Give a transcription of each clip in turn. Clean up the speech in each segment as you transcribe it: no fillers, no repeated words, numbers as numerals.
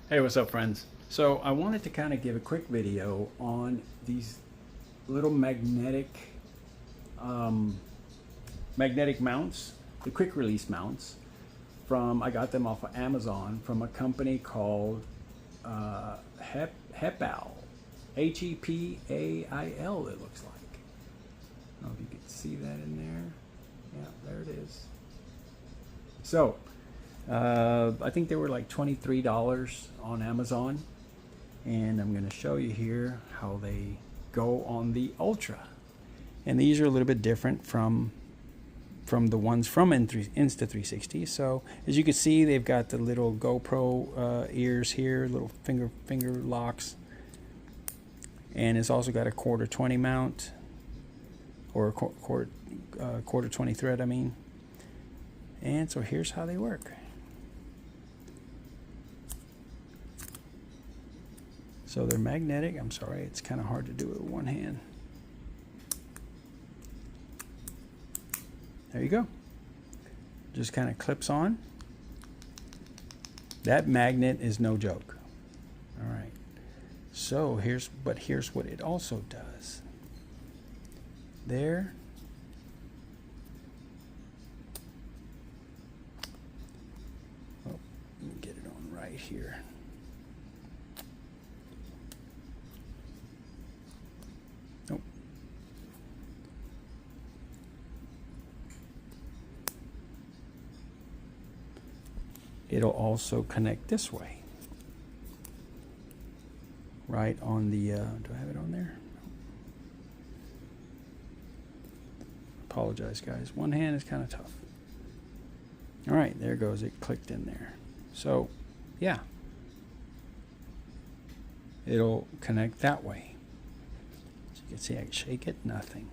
Hey, what's up, friends? So I wanted to kind of give a quick video on these little um, magnetic mounts, the quick release mounts. I got them off of Amazon from a company called Hepail, Hepail. It looks like. I don't know if you can see that in there. Yeah, there it is. So I think they were like $23 on Amazon, and I'm going to show you here how they go on the Ultra. And these are a little bit different from the ones from Insta360. So as you can see, they've got the little GoPro ears here, little finger locks, and it's also got a quarter 20 mount, or a quarter 20 thread, I mean. And so here's how they work. So they're magnetic. I'm sorry, it's kind of hard to do it with one hand. There you go. Just kind of clips on. That magnet is no joke. All right. So here's what it also does. There. Oh, let me get it on right here. Nope. It'll also connect this way. Right on the, do I have it on there? Apologize, guys. One hand is kind of tough. All right, there goes. It clicked in there. So, yeah. It'll connect that way. As you can see, I can shake it, nothing.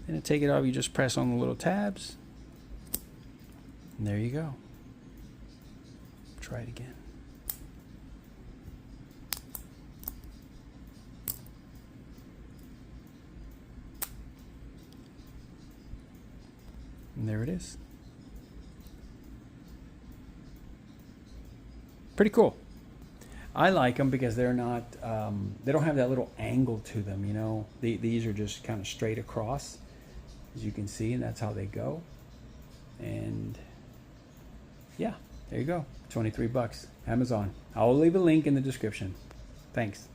Then to take it off, you just press on the little tabs. And there you go. Try it again. And there it is. Pretty cool. I like them because they're not, they don't have that little angle to them, you know. These are just kind of straight across, as you can see, and that's how they go. And yeah, there you go. 23 bucks. Amazon. I'll leave a link in the description. Thanks.